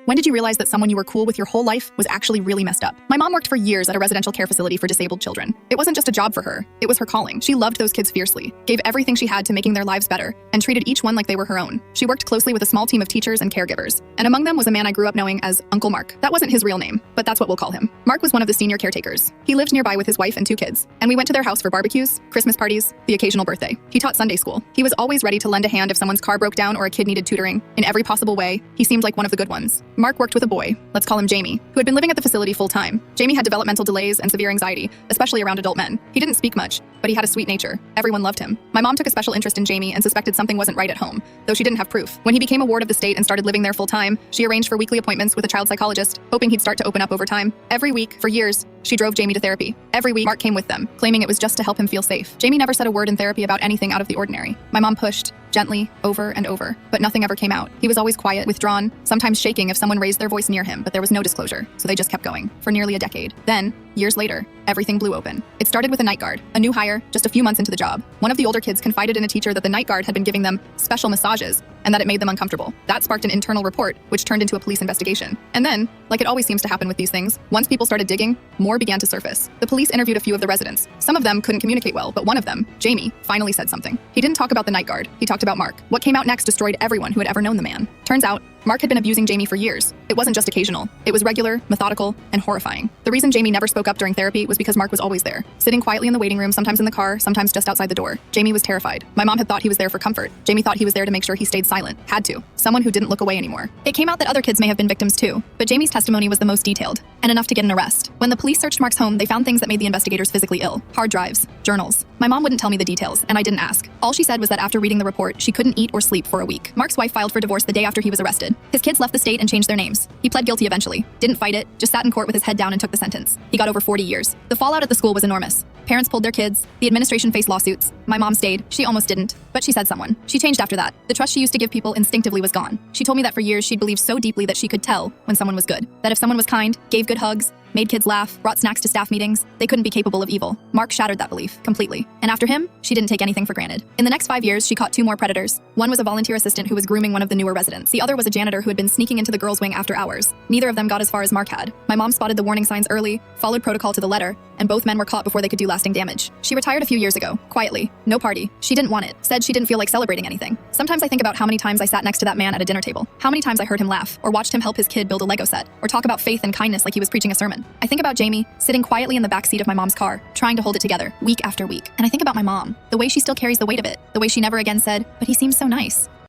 When did you realize that someone you were cool with your whole life was actually really messed up? My mom worked for years at a residential care facility for disabled children. It wasn't just a job for her, it was her calling. She loved those kids fiercely, gave everything she had to making their lives better, and treated each one like they were her own. She worked closely with a small team of teachers and caregivers, and among them was a man I grew up knowing as Uncle Mark. That wasn't his real name, but that's what we'll call him. Mark was one of the senior caretakers. He lived nearby with his wife and 2 kids, and we went to their house for barbecues, Christmas parties, the occasional birthday. He taught Sunday school. He was always ready to lend a hand if someone's car broke down or a kid needed tutoring. In every possible way, he seemed like one of the good ones. Mark worked with a boy, let's call him Jamie, who had been living at the facility full-time. Jamie had developmental delays and severe anxiety, especially around adult men. He didn't speak much, but he had a sweet nature. Everyone loved him. My mom took a special interest in Jamie and suspected something wasn't right at home, though she didn't have proof. When he became a ward of the state and started living there full-time, she arranged for weekly appointments with a child psychologist, hoping he'd start to open up over time. Every week, for years, she drove Jamie to therapy. Every week, Mark came with them, claiming it was just to help him feel safe. Jamie never said a word in therapy about anything out of the ordinary. My mom pushed, gently, over and over, but nothing ever came out. He was always quiet, withdrawn, sometimes shaking if someone raised their voice near him, but there was no disclosure, so they just kept going, for nearly a decade. Then, years later, everything blew open. It started with a night guard, a new hire, just a few months into the job. One of the older kids confided in a teacher that the night guard had been giving them special massages, and that it made them uncomfortable. That sparked an internal report, which turned into a police investigation. And then, like it always seems to happen with these things, once people started digging, more began to surface. The police interviewed a few of the residents. Some of them couldn't communicate well, but one of them, Jamie, finally said something. He didn't talk about the night guard, he talked about Mark. What came out next destroyed everyone who had ever known the man. Turns out, Mark had been abusing Jamie for years. It wasn't just occasional. It was regular, methodical, and horrifying. The reason Jamie never spoke up during therapy was because Mark was always there, sitting quietly in the waiting room, sometimes in the car, sometimes just outside the door. Jamie was terrified. My mom had thought he was there for comfort. Jamie thought he was there to make sure he stayed silent. Had to. Someone who didn't look away anymore. It came out that other kids may have been victims too, but Jamie's testimony was the most detailed, and enough to get an arrest. When the police searched Mark's home, they found things that made the investigators physically ill. Hard drives, journals. My mom wouldn't tell me the details, and I didn't ask. All she said was that after reading the report, she couldn't eat or sleep for a week. Mark's wife filed for divorce the day after he was arrested. His kids left the state and changed their names. He pled guilty eventually. Didn't fight it, just sat in court with his head down and took the sentence. He got over 40 years. The fallout at the school was enormous. Parents pulled their kids. The administration faced lawsuits. My mom stayed. She almost didn't, but she said someone. She changed after that. The trust she used to give people instinctively was gone. She told me that for years she'd believed so deeply that she could tell when someone was good. That if someone was kind, gave good hugs, made kids laugh, brought snacks to staff meetings, they couldn't be capable of evil. Mark shattered that belief completely. And after him, she didn't take anything for granted. In the next 5 years, she caught 2 more predators. One was a volunteer assistant who was grooming one of the newer residents. The other was a janitor who had been sneaking into the girls' wing after hours. Neither of them got as far as Mark had. My mom spotted the warning signs early, followed protocol to the letter, and both men were caught before they could do lasting damage. She retired a few years ago, quietly. No party. She didn't want it. Said she didn't feel like celebrating anything. Sometimes I think about how many times I sat next to that man at a dinner table. How many times I heard him laugh, or watched him help his kid build a Lego set, or talk about faith and kindness like he was preaching a sermon. I think about Jamie, sitting quietly in the backseat of my mom's car, trying to hold it together, week after week. And I think about my mom, the way she still carries the weight of it, the way she never again said, "But he seems so nice."